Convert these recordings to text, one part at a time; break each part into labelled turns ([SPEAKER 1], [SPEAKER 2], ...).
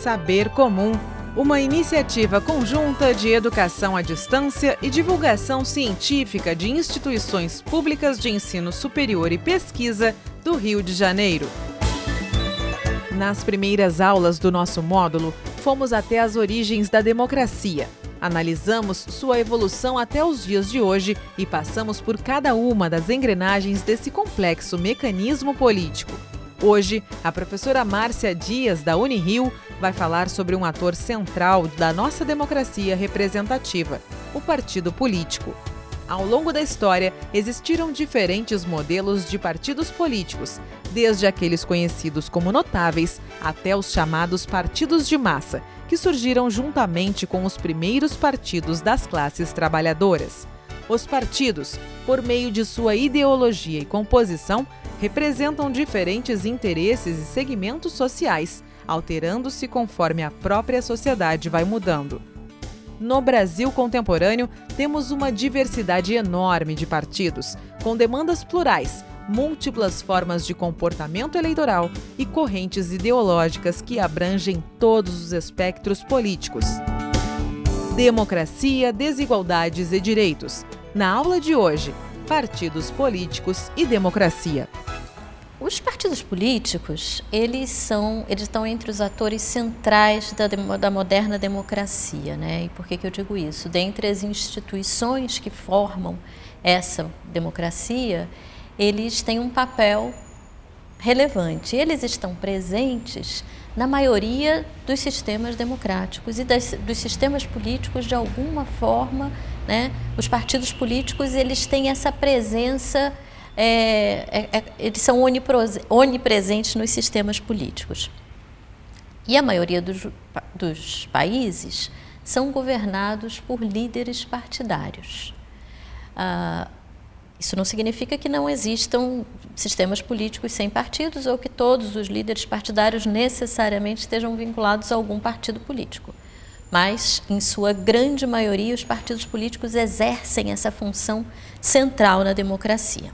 [SPEAKER 1] Saber Comum, uma iniciativa conjunta de educação à distância e divulgação científica de instituições públicas de ensino superior e pesquisa do Rio de Janeiro. Nas primeiras aulas do nosso módulo, fomos até as origens da democracia. Analisamos sua evolução até os dias de hoje e passamos por cada uma das engrenagens desse complexo mecanismo político. Hoje, a professora Márcia Dias, da Unirio, vai falar sobre um ator central da nossa democracia representativa, o partido político. Ao longo da história, existiram diferentes modelos de partidos políticos, desde aqueles conhecidos como notáveis até os chamados partidos de massa, que surgiram juntamente com os primeiros partidos das classes trabalhadoras. Os partidos, por meio de sua ideologia e composição, representam diferentes interesses e segmentos sociais, alterando-se conforme a própria sociedade vai mudando. No Brasil contemporâneo, temos uma diversidade enorme de partidos, com demandas plurais, múltiplas formas de comportamento eleitoral e correntes ideológicas que abrangem todos os espectros políticos. Democracia, desigualdades e direitos. Na aula de hoje, partidos políticos e democracia.
[SPEAKER 2] Os partidos políticos, eles estão entre os atores centrais da moderna democracia, né? E por que eu digo isso? Dentre as instituições que formam essa democracia, eles têm um papel relevante. Eles estão presentes na maioria dos sistemas democráticos e dos sistemas políticos de alguma forma, né? Os partidos políticos, eles têm essa presença, eles são onipresentes nos sistemas políticos. E a maioria dos países são governados por líderes partidários. Isso não significa que não existam sistemas políticos sem partidos ou que todos os líderes partidários necessariamente estejam vinculados a algum partido político. Mas, em sua grande maioria, os partidos políticos exercem essa função central na democracia.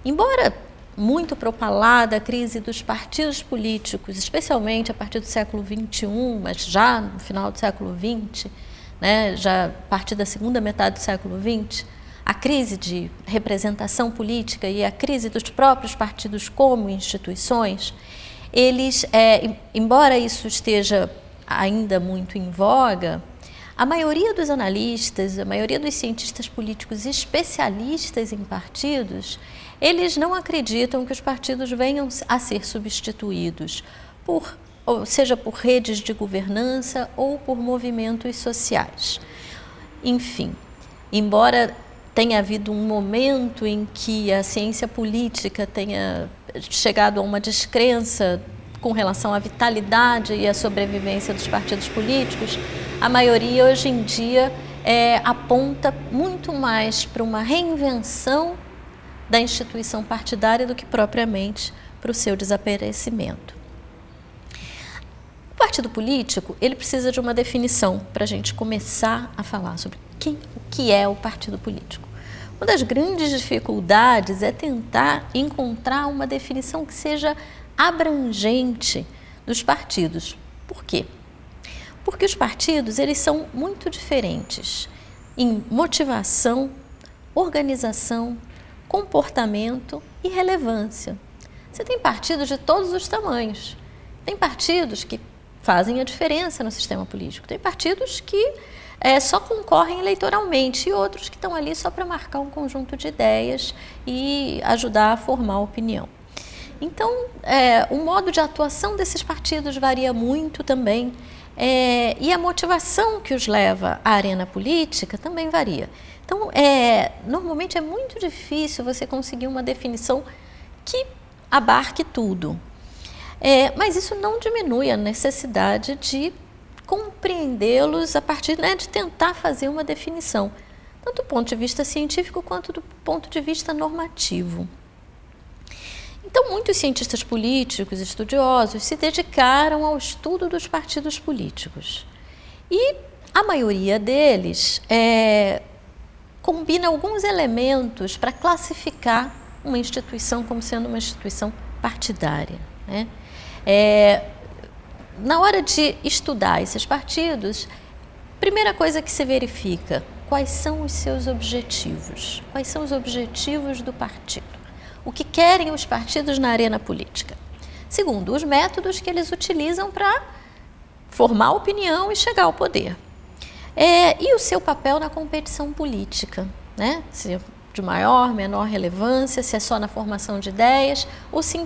[SPEAKER 2] Embora muito propalada a crise dos partidos políticos, especialmente a partir do século XXI, mas já no final do século XX, né, já a partir da segunda metade do século XX, a crise de representação política e a crise dos próprios partidos como instituições, eles, embora isso esteja ainda muito em voga, a maioria dos analistas, a maioria dos cientistas políticos especialistas em partidos, eles não acreditam que os partidos venham a ser substituídos seja por redes de governança ou por movimentos sociais. Enfim, embora tenha havido um momento em que a ciência política tenha chegado a uma descrença com relação à vitalidade e à sobrevivência dos partidos políticos, a maioria hoje em dia aponta muito mais para uma reinvenção da instituição partidária do que propriamente para o seu desaparecimento. O partido político, ele precisa de uma definição para a gente começar a falar sobre o que é o partido político. Uma das grandes dificuldades é tentar encontrar uma definição que seja abrangente dos partidos. Por quê? Porque os partidos, eles são muito diferentes em motivação, organização, comportamento e relevância. Você tem partidos de todos os tamanhos. Tem partidos que fazem a diferença no sistema político. Tem partidos que só concorrem eleitoralmente e outros que estão ali só para marcar um conjunto de ideias e ajudar a formar opinião. Então, o modo de atuação desses partidos varia muito também e a motivação que os leva à arena política também varia. Então, normalmente é muito difícil você conseguir uma definição que abarque tudo. Mas isso não diminui a necessidade de compreendê-los a partir, de tentar fazer uma definição, tanto do ponto de vista científico quanto do ponto de vista normativo. Então, muitos cientistas políticos, estudiosos, se dedicaram ao estudo dos partidos políticos. E a maioria deles combina alguns elementos para classificar uma instituição como sendo uma instituição partidária, né? na hora de estudar esses partidos, primeira coisa que se verifica, quais são os seus objetivos? Quais são os objetivos do partido? O que querem os partidos na arena política? Segundo, os métodos que eles utilizam para formar opinião e chegar ao poder. E o seu papel na competição política, né? Se é de maior, menor relevância, se é só na formação de ideias ou se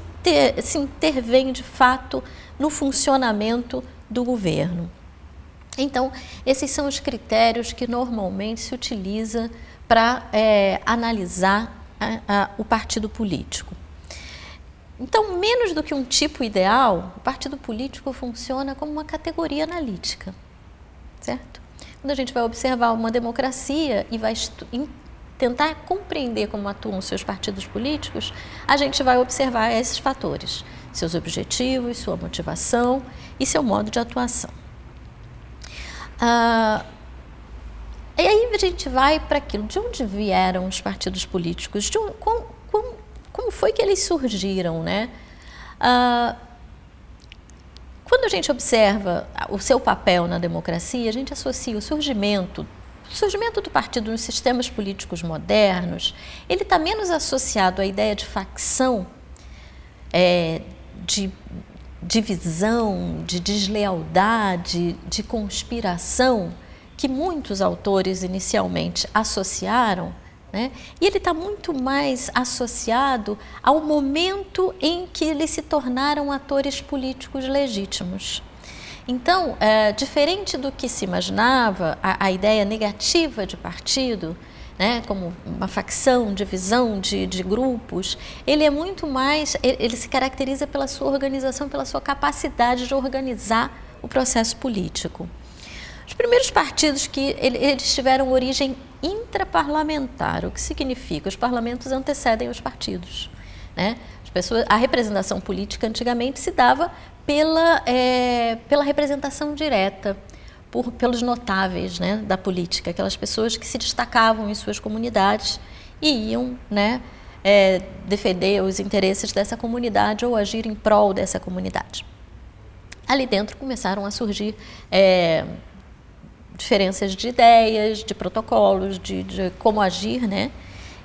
[SPEAKER 2] intervém de fato no funcionamento do governo. Então, esses são os critérios que normalmente se utiliza para analisar o partido político. Então, menos do que um tipo ideal, o partido político funciona como uma categoria analítica, certo? Quando a gente vai observar uma democracia e vai tentar compreender como atuam seus partidos políticos, a gente vai observar esses fatores, seus objetivos, sua motivação e seu modo de atuação. E aí a gente vai para aquilo, de onde vieram os partidos políticos, como foi que eles surgiram, né? Quando a gente observa o seu papel na democracia, a gente associa o surgimento do partido nos sistemas políticos modernos, ele está menos associado à ideia de facção, de divisão, de deslealdade, de conspiração, que muitos autores inicialmente associaram, né? E ele está muito mais associado ao momento em que eles se tornaram atores políticos legítimos. Então, diferente do que se imaginava, a ideia negativa de partido, né, como uma facção, divisão de grupos, ele é muito mais, ele se caracteriza pela sua organização, pela sua capacidade de organizar o processo político. Os primeiros partidos que eles tiveram origem intraparlamentar, o que significa? Os parlamentos antecedem os partidos, né? A representação política antigamente se dava pela representação direta, pelos notáveis, né, da política, aquelas pessoas que se destacavam em suas comunidades e iam, né, defender os interesses dessa comunidade ou agir em prol dessa comunidade. Ali dentro começaram a surgir diferenças de ideias, de protocolos, de como agir, né?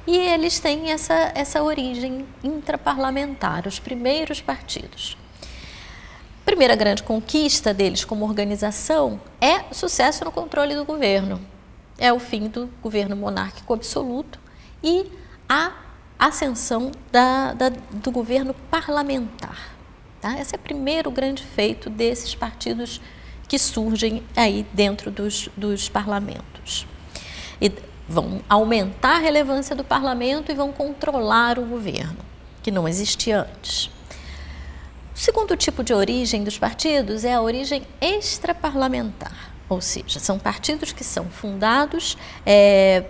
[SPEAKER 2] E eles têm essa origem intraparlamentar, os primeiros partidos. A primeira grande conquista deles como organização é o sucesso no controle do governo. É o fim do governo monárquico absoluto e a ascensão do governo parlamentar. Tá? Esse é o primeiro grande feito desses partidos que surgem aí dentro dos parlamentos. E vão aumentar a relevância do parlamento e vão controlar o governo, que não existia antes. O segundo tipo de origem dos partidos é a origem extraparlamentar, ou seja, são partidos que são fundados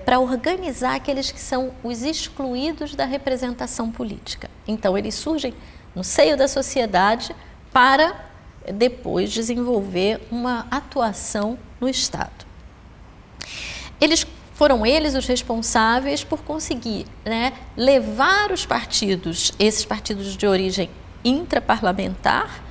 [SPEAKER 2] para organizar aqueles que são os excluídos da representação política. Então, eles surgem no seio da sociedade para depois desenvolver uma atuação no Estado. Foram eles os responsáveis por conseguir, né, levar os partidos, esses partidos de origem intraparlamentar,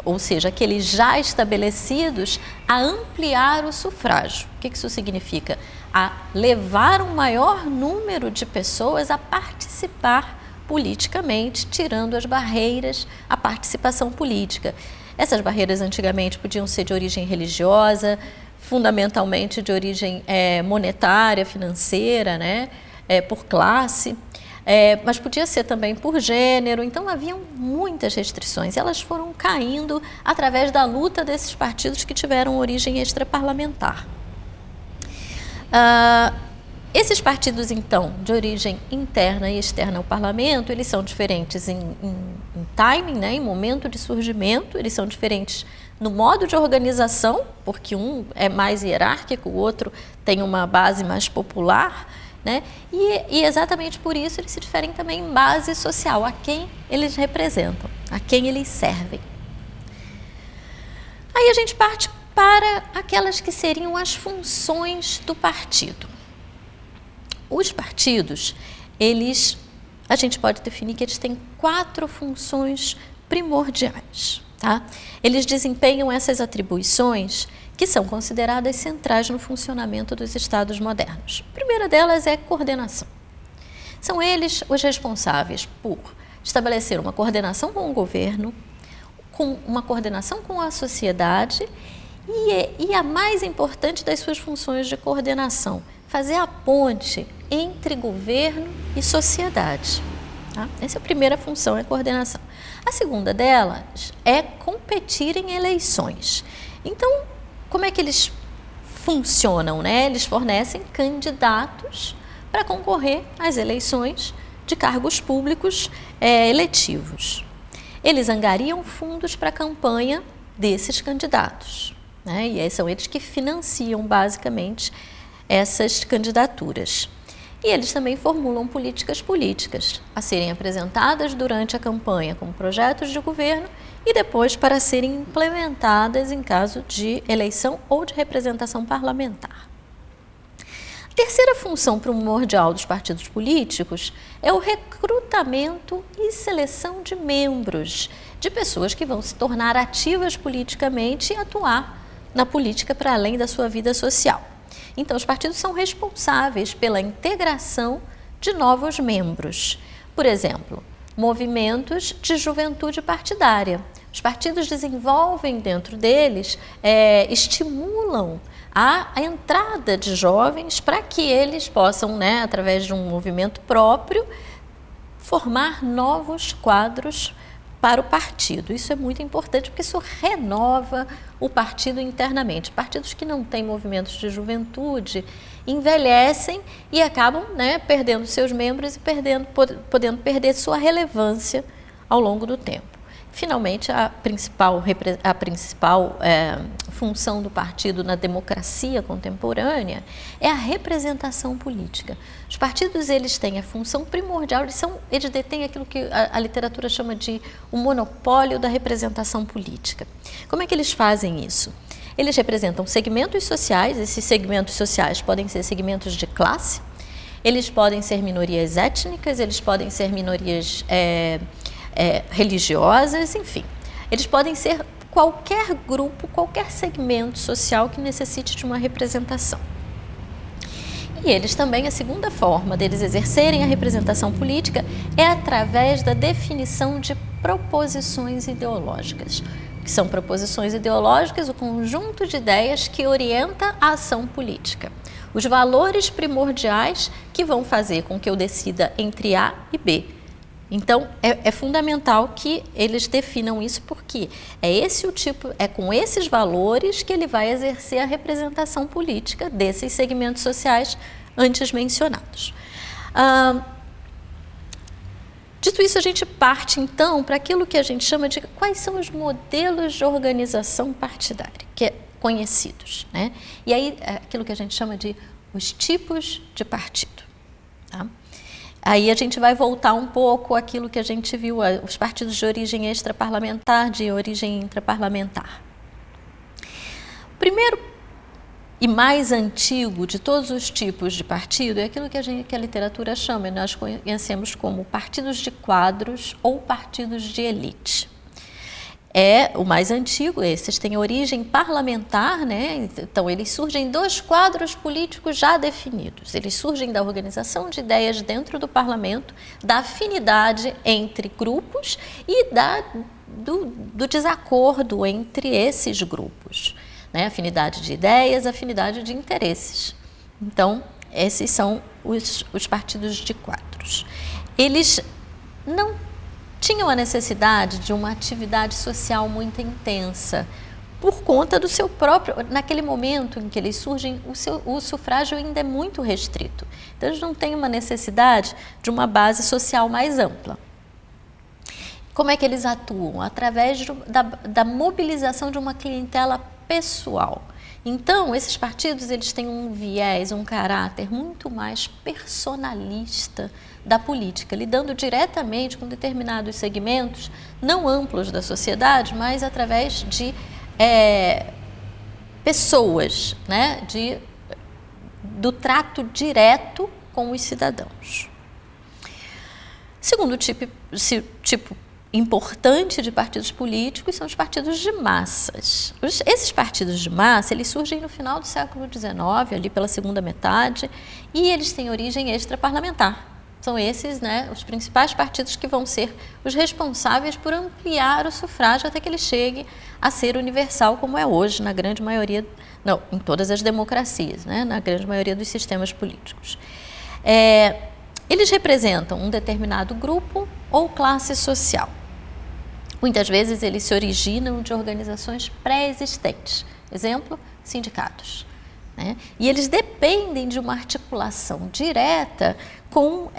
[SPEAKER 2] ou seja, aqueles já estabelecidos, a ampliar o sufrágio. O que isso significa? A levar um maior número de pessoas a participar politicamente, tirando as barreiras à participação política. Essas barreiras antigamente podiam ser de origem religiosa, fundamentalmente de origem monetária, financeira, né? Por classe, mas podia ser também por gênero. Então, haviam muitas restrições. Elas foram caindo através da luta desses partidos que tiveram origem extraparlamentar. Esses partidos, então, de origem interna e externa ao parlamento, eles são diferentes em timing, né, em momento de surgimento, eles são diferentes no modo de organização, porque um é mais hierárquico, o outro tem uma base mais popular, né, e exatamente por isso eles se diferem também em base social, a quem eles representam, a quem eles servem. Aí a gente parte para aquelas que seriam as funções do partido. Os partidos, a gente pode definir que eles têm 4 funções primordiais. Tá? Eles desempenham essas atribuições que são consideradas centrais no funcionamento dos estados modernos. A primeira delas é coordenação. São eles os responsáveis por estabelecer uma coordenação com o governo, com uma coordenação com a sociedade e a mais importante das suas funções de coordenação, fazer a ponte entre governo e sociedade. Tá? Essa é a primeira função, é a coordenação. A segunda delas é competir em eleições. Então, como é que eles funcionam, né? Eles fornecem candidatos para concorrer às eleições de cargos públicos eletivos. Eles angariam fundos para a campanha desses candidatos, né? E são eles que financiam basicamente essas candidaturas. E eles também formulam políticas a serem apresentadas durante a campanha como projetos de governo e depois para serem implementadas em caso de eleição ou de representação parlamentar. A terceira função primordial dos partidos políticos é o recrutamento e seleção de membros, de pessoas que vão se tornar ativas politicamente e atuar na política para além da sua vida social. Então, os partidos são responsáveis pela integração de novos membros. Por exemplo, movimentos de juventude partidária. Os partidos desenvolvem dentro deles, estimulam a entrada de jovens para que eles possam, né, através de um movimento próprio, formar novos quadros para o partido. Isso é muito importante porque isso renova o partido internamente. Partidos que não têm movimentos de juventude envelhecem e acabam, né, perdendo seus membros e podendo perder sua relevância ao longo do tempo. Finalmente, a principal função do partido na democracia contemporânea é a representação política. Os partidos, eles têm a função primordial, eles detêm aquilo que a literatura chama de o monopólio da representação política. Como é que eles fazem isso? Eles representam segmentos sociais, esses segmentos sociais podem ser segmentos de classe, eles podem ser minorias étnicas, eles podem ser minorias religiosas, enfim. Eles podem ser qualquer grupo, qualquer segmento social que necessite de uma representação. E eles também, a segunda forma deles exercerem a representação política é através da definição de proposições ideológicas. O que são proposições ideológicas? O conjunto de ideias que orienta a ação política. Os valores primordiais que vão fazer com que eu decida entre A e B. Então, é fundamental que eles definam isso, porque é com esses valores que ele vai exercer a representação política desses segmentos sociais antes mencionados. Dito isso, a gente parte, então, para aquilo que a gente chama de quais são os modelos de organização partidária, que é conhecidos, né? E aí, aquilo que a gente chama de os tipos de partido, tá? Aí a gente vai voltar um pouco àquilo que a gente viu, os partidos de origem extraparlamentar, de origem intraparlamentar. O primeiro e mais antigo de todos os tipos de partido é aquilo que a literatura chama, e nós conhecemos como partidos de quadros ou partidos de elite. É o mais antigo, esses têm origem parlamentar, né? Então eles surgem dos quadros políticos já definidos. Eles surgem da organização de ideias dentro do parlamento, da afinidade entre grupos e do desacordo entre esses grupos, né? Afinidade de ideias, afinidade de interesses. Então, esses são os partidos de quadros. Eles não tinham a necessidade de uma atividade social muito intensa, por conta do seu próprio... Naquele momento em que eles surgem, o sufrágio ainda é muito restrito. Então, eles não têm uma necessidade de uma base social mais ampla. Como é que eles atuam? Através da mobilização de uma clientela pessoal. Então, esses partidos, eles têm um viés, um caráter muito mais personalista da política, lidando diretamente com determinados segmentos, não amplos da sociedade, mas através de pessoas, né? Do trato direto com os cidadãos. Segundo tipo importante de partidos políticos são os partidos de massas. Esses partidos de massa, eles surgem no final do século XIX, ali pela segunda metade, e eles têm origem extraparlamentar. São esses, né, os principais partidos que vão ser os responsáveis por ampliar o sufrágio até que ele chegue a ser universal, como é hoje, na grande maioria, não, em todas as democracias, né, na grande maioria dos sistemas políticos. Eles representam um determinado grupo ou classe social. Muitas vezes eles se originam de organizações pré-existentes. Exemplo, sindicatos. Né? E eles dependem de uma articulação direta com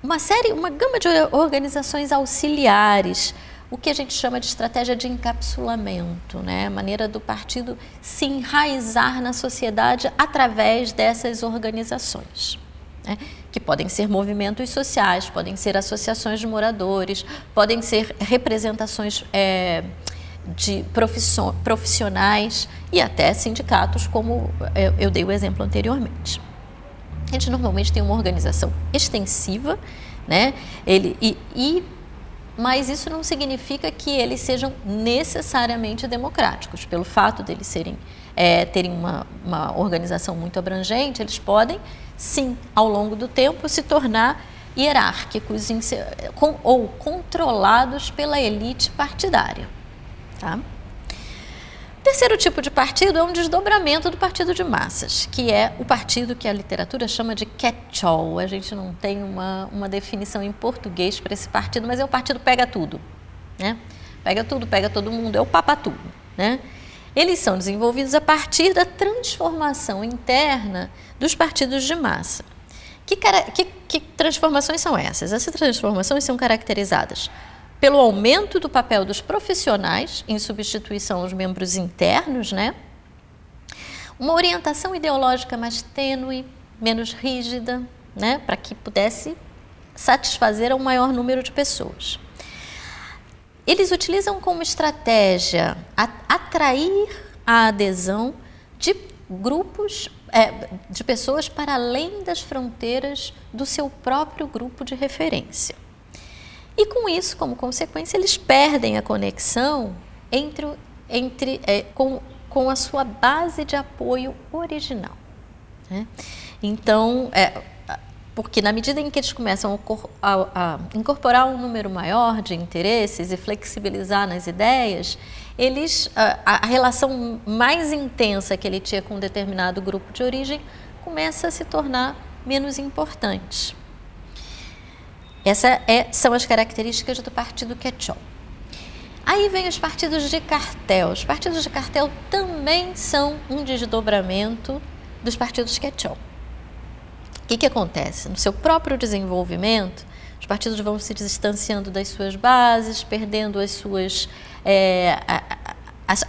[SPEAKER 2] uma gama de organizações auxiliares, o que a gente chama de estratégia de encapsulamento, né? A maneira do partido se enraizar na sociedade através dessas organizações. Né? Que podem ser movimentos sociais, podem ser associações de moradores, podem ser representações de profissionais e até sindicatos, como eu dei o exemplo anteriormente. A gente normalmente tem uma organização extensiva, né? Mas isso não significa que eles sejam necessariamente democráticos. Pelo fato de eles terem uma organização muito abrangente, eles podem, sim, ao longo do tempo, se tornar hierárquicos ou controlados pela elite partidária. Tá? O terceiro tipo de partido é um desdobramento do partido de massas, que é o partido que a literatura chama de catch-all. A gente não tem uma definição em português para esse partido, mas é o partido pega tudo. Né? Pega tudo, pega todo mundo, é o papa tudo. Né? Eles são desenvolvidos a partir da transformação interna dos partidos de massa. Que transformações são essas? Essas transformações são caracterizadas pelo aumento do papel dos profissionais em substituição aos membros internos, né? Uma orientação ideológica mais tênue, menos rígida, né? Para que pudesse satisfazer a um maior número de pessoas. Eles utilizam como estratégia atrair a adesão de grupos, de pessoas para além das fronteiras do seu próprio grupo de referência. E com isso, como consequência, eles perdem a conexão com a sua base de apoio original. Né? Então, porque na medida em que eles começam a incorporar um número maior de interesses e flexibilizar nas ideias, a relação mais intensa que ele tinha com um determinado grupo de origem começa a se tornar menos importante. Essas são as características do partido catch-all. Aí vem os partidos de cartel. Os partidos de cartel também são um desdobramento dos partidos catch-all. O que acontece? No seu próprio desenvolvimento, os partidos vão se distanciando das suas bases, perdendo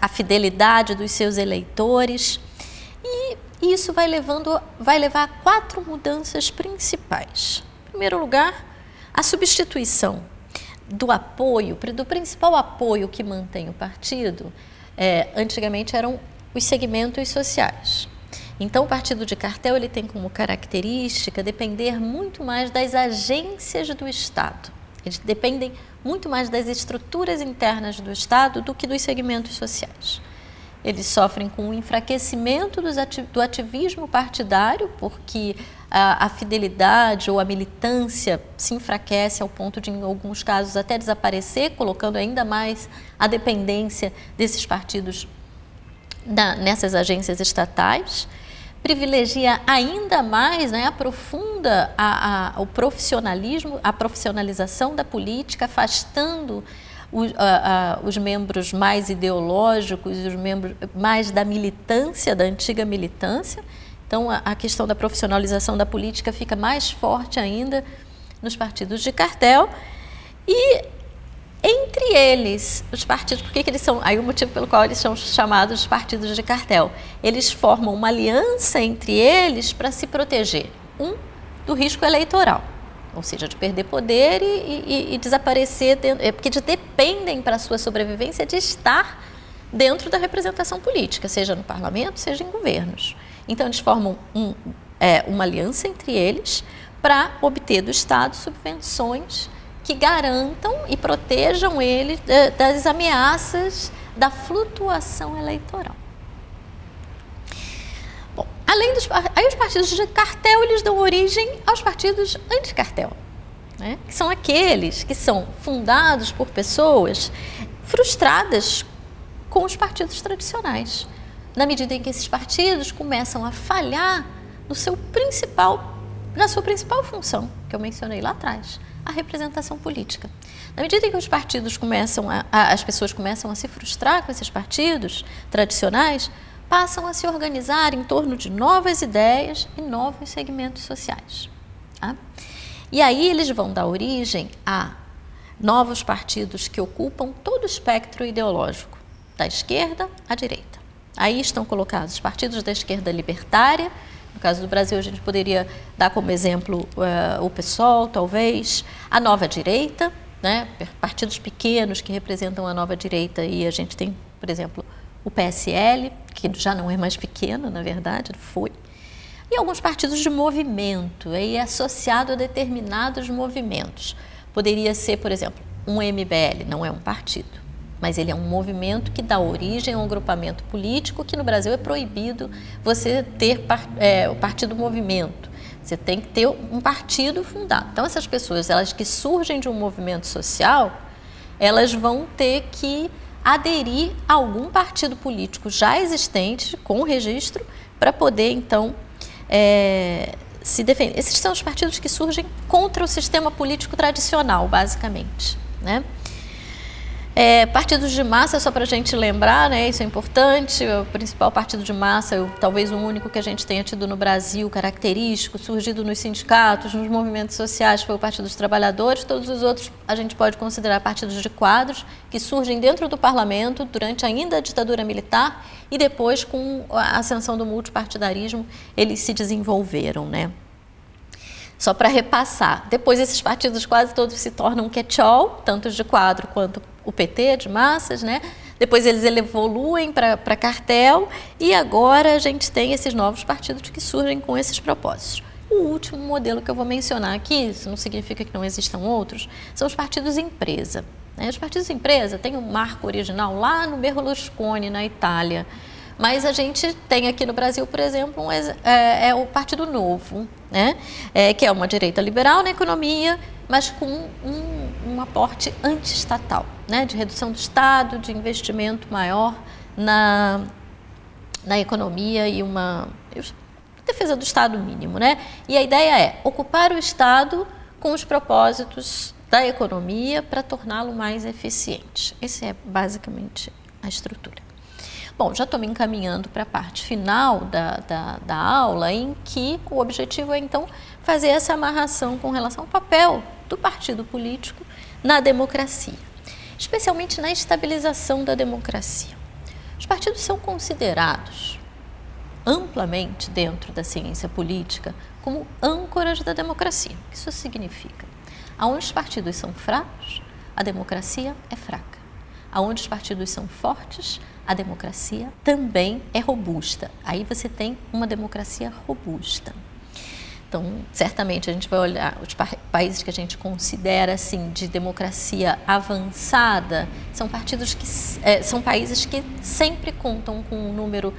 [SPEAKER 2] a fidelidade dos seus eleitores, e isso vai levar a 4 mudanças principais. Em primeiro lugar, a substituição do principal apoio que mantém o partido, antigamente eram os segmentos sociais. Então, o partido de cartel ele tem como característica depender muito mais das agências do Estado. Eles dependem muito mais das estruturas internas do Estado do que dos segmentos sociais. Eles sofrem com o enfraquecimento do ativismo partidário, porque a fidelidade ou a militância se enfraquece ao ponto de, em alguns casos, até desaparecer, colocando ainda mais a dependência desses partidos nessas agências estatais. Privilegia ainda mais, né, aprofunda o profissionalismo, a profissionalização da política, afastando os membros mais ideológicos, os membros mais da militância, da antiga militância. Então, a questão da profissionalização da política fica mais forte ainda nos partidos de cartel. E entre eles, os partidos, por que eles são? Aí o motivo pelo qual eles são chamados de partidos de cartel. Eles formam uma aliança entre eles para se proteger, do risco eleitoral, ou seja, de perder poder e desaparecer, porque eles dependem para a sua sobrevivência de estar dentro da representação política, seja no parlamento, seja em governos. Então, eles formam uma aliança entre eles para obter do Estado subvenções que garantam e protejam ele das ameaças da flutuação eleitoral. Bom, aí os partidos de cartel, eles dão origem aos partidos anticartel, né? Que são aqueles que são fundados por pessoas frustradas com os partidos tradicionais, na medida em que esses partidos começam a falhar na sua principal função, que eu mencionei lá atrás, a representação política. Na medida em que os partidos as pessoas começam a se frustrar com esses partidos tradicionais, passam a se organizar em torno de novas ideias e novos segmentos sociais. Tá? E aí eles vão dar origem a novos partidos que ocupam todo o espectro ideológico, da esquerda à direita. Aí estão colocados os partidos da esquerda libertária. No caso do Brasil, a gente poderia dar como exemplo o PSOL, talvez, a nova direita, né? Partidos pequenos que representam a nova direita, e a gente tem, por exemplo, o PSL, que já não é mais pequeno, na verdade, foi, e alguns partidos de movimento, aí associado a determinados movimentos. Poderia ser, por exemplo, um MBL, não é um partido, mas ele é um movimento que dá origem a um agrupamento político que no Brasil é proibido você ter o partido movimento. Você tem que ter um partido fundado. Então, essas pessoas, elas que surgem de um movimento social, elas vão ter que aderir a algum partido político já existente, com registro, para poder, então, se defender. Esses são os partidos que surgem contra o sistema político tradicional, basicamente, né? Partidos de massa, só para a gente lembrar, né, isso é importante, o principal partido de massa, talvez o único que a gente tenha tido no Brasil, característico, surgido nos sindicatos, nos movimentos sociais, foi o Partido dos Trabalhadores. Todos os outros a gente pode considerar partidos de quadros que surgem dentro do parlamento durante ainda a ditadura militar e depois, com a ascensão do multipartidarismo, eles se desenvolveram, né? Só para repassar, depois esses partidos quase todos se tornam catch-all, tanto os de quadro quanto o PT, de massas, né? Depois eles evoluem para cartel e agora a gente tem esses novos partidos que surgem com esses propósitos. O último modelo que eu vou mencionar aqui, isso não significa que não existam outros, são os partidos empresa, né? Os partidos empresa têm um marco original lá no Berlusconi, na Itália. Mas a gente tem aqui no Brasil, por exemplo, o Partido Novo, né? Que é uma direita liberal na economia, mas com um aporte anti-estatal, né? De redução do Estado, de investimento maior na economia e uma defesa do Estado mínimo, né? E a ideia é ocupar o Estado com os propósitos da economia para torná-lo mais eficiente. Essa é basicamente a estrutura. Bom, já estou me encaminhando para a parte final da aula, em que o objetivo é, então, fazer essa amarração com relação ao papel do partido político na democracia, especialmente na estabilização da democracia. Os partidos são considerados amplamente dentro da ciência política como âncoras da democracia. O que isso significa? Aonde os partidos são fracos, a democracia é fraca. Aonde os partidos são fortes, a democracia também é robusta. Aí você tem uma democracia robusta. Então, certamente a gente vai olhar os países que a gente considera assim de democracia avançada, são são países que sempre contam com um número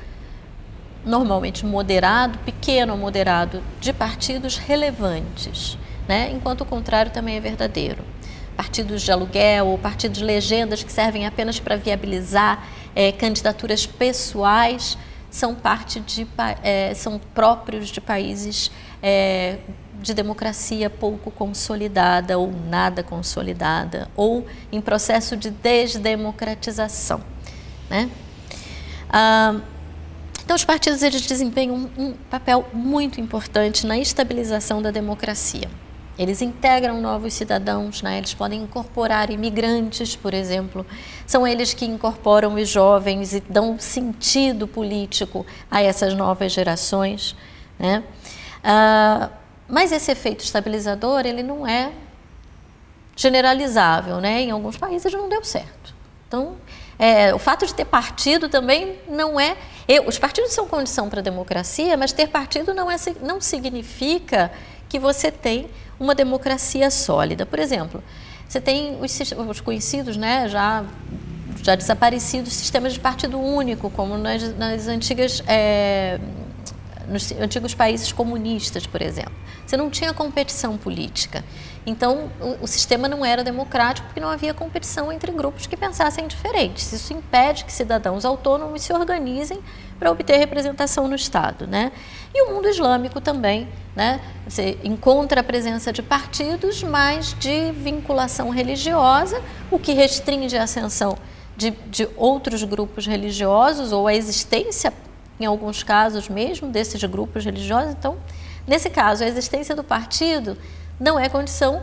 [SPEAKER 2] normalmente moderado, pequeno ou moderado, de partidos relevantes, né? Enquanto o contrário também é verdadeiro. Partidos de aluguel ou partidos legendas que servem apenas para viabilizar candidaturas pessoais são são próprios de países de democracia pouco consolidada ou nada consolidada ou em processo de desdemocratização, né? Então, os partidos eles desempenham um papel muito importante na estabilização da democracia. Eles integram novos cidadãos, né? Eles podem incorporar imigrantes, por exemplo. São eles que incorporam os jovens e dão sentido político a essas novas gerações, né? Mas esse efeito estabilizador ele não é generalizável, né? Em alguns países não deu certo. Então, o fato de ter partido também não é... Os partidos são condição para a democracia, mas ter partido não significa que você tem uma democracia sólida. Por exemplo, você tem os conhecidos, né, já desaparecidos sistemas de partido único, como nos antigos países comunistas, por exemplo. Você não tinha competição política. Então, o sistema não era democrático porque não havia competição entre grupos que pensassem diferentes. Isso impede que cidadãos autônomos se organizem para obter representação no Estado, né? E o mundo islâmico também, né? Você encontra a presença de partidos, mas de vinculação religiosa, o que restringe a ascensão de outros grupos religiosos ou a existência, em alguns casos mesmo, desses grupos religiosos. Então, nesse caso, a existência do partido não é condição,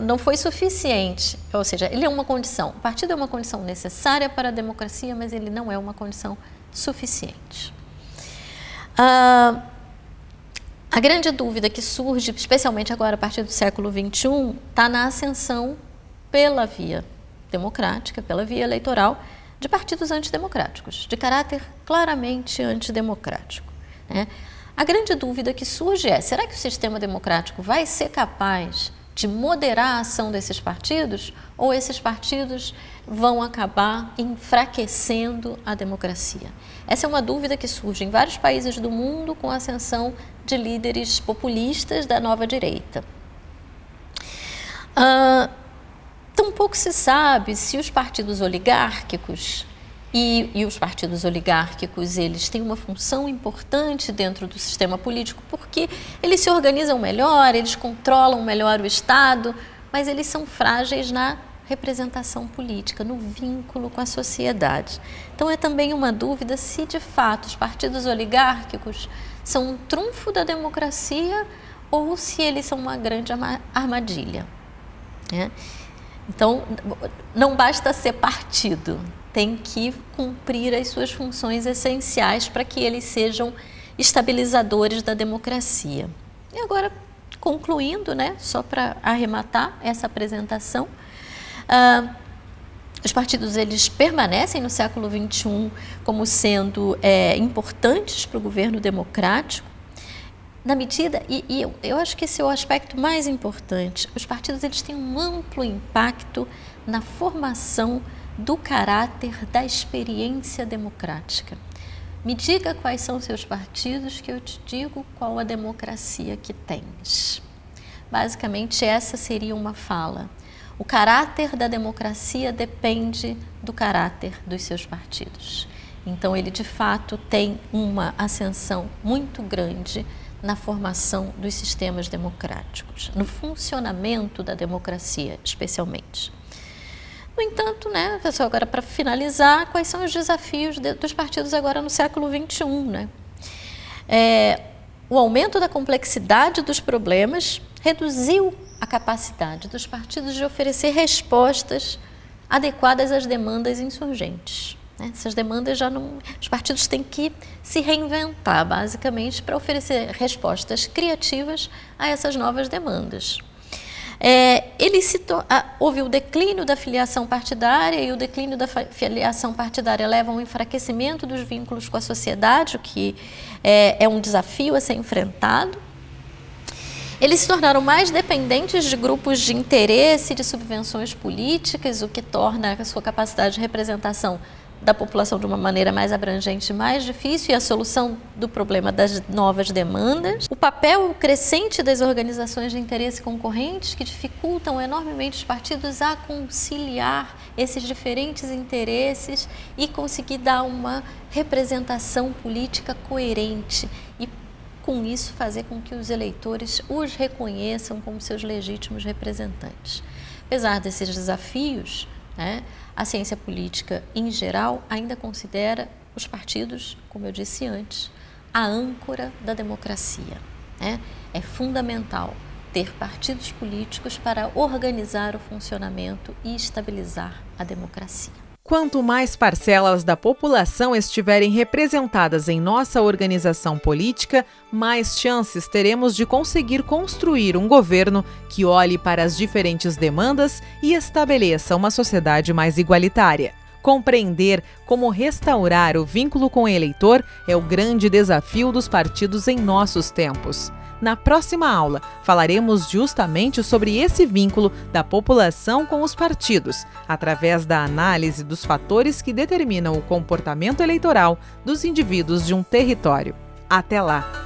[SPEAKER 2] não foi suficiente, ou seja, ele é uma condição, o partido é uma condição necessária para a democracia, mas ele não é uma condição suficiente. A grande dúvida que surge, especialmente agora a partir do século XXI, está na ascensão pela via democrática, pela via eleitoral, de partidos antidemocráticos, de caráter claramente antidemocrático, né? A grande dúvida que surge é, será que o sistema democrático vai ser capaz de moderar a ação desses partidos ou esses partidos vão acabar enfraquecendo a democracia? Essa é uma dúvida que surge em vários países do mundo com a ascensão de líderes populistas da nova direita. Tampouco se sabe se os partidos oligárquicos e os partidos oligárquicos, eles têm uma função importante dentro do sistema político porque eles se organizam melhor, eles controlam melhor o Estado, mas eles são frágeis na representação política, no vínculo com a sociedade. Então é também uma dúvida se de fato os partidos oligárquicos são um trunfo da democracia ou se eles são uma grande armadilha, né? Então, não basta ser partido, tem que cumprir as suas funções essenciais para que eles sejam estabilizadores da democracia. E agora, concluindo, né, só para arrematar essa apresentação, os partidos eles permanecem no século XXI como sendo importantes para o governo democrático, na medida, e eu acho que esse é o aspecto mais importante, os partidos eles têm um amplo impacto na formação do caráter da experiência democrática. Me diga quais são seus partidos que eu te digo qual a democracia que tens. Basicamente, essa seria uma fala. O caráter da democracia depende do caráter dos seus partidos. Então, ele de fato tem uma ascensão muito grande na formação dos sistemas democráticos, no funcionamento da democracia, especialmente. No entanto, né, pessoal, agora para finalizar, quais são os desafios dos partidos agora no século XXI, né? O aumento da complexidade dos problemas reduziu a capacidade dos partidos de oferecer respostas adequadas às demandas insurgentes. Essas demandas já não... Os partidos têm que se reinventar, basicamente, para oferecer respostas criativas a essas novas demandas. Houve o declínio da filiação partidária, e o declínio da filiação partidária leva a um enfraquecimento dos vínculos com a sociedade, o que é um desafio a ser enfrentado. Eles se tornaram mais dependentes de grupos de interesse, de subvenções políticas, o que torna a sua capacidade de representação da população de uma maneira mais abrangente, mais difícil, e a solução do problema das novas demandas. O papel crescente das organizações de interesse concorrentes, que dificultam enormemente os partidos a conciliar esses diferentes interesses e conseguir dar uma representação política coerente e, com isso, fazer com que os eleitores os reconheçam como seus legítimos representantes. Apesar desses desafios, né, a ciência política, em geral, ainda considera os partidos, como eu disse antes, a âncora da democracia, né? É fundamental ter partidos políticos para organizar o funcionamento e estabilizar a democracia.
[SPEAKER 1] Quanto mais parcelas da população estiverem representadas em nossa organização política, mais chances teremos de conseguir construir um governo que olhe para as diferentes demandas e estabeleça uma sociedade mais igualitária. Compreender como restaurar o vínculo com o eleitor é o grande desafio dos partidos em nossos tempos. Na próxima aula, falaremos justamente sobre esse vínculo da população com os partidos, através da análise dos fatores que determinam o comportamento eleitoral dos indivíduos de um território. Até lá!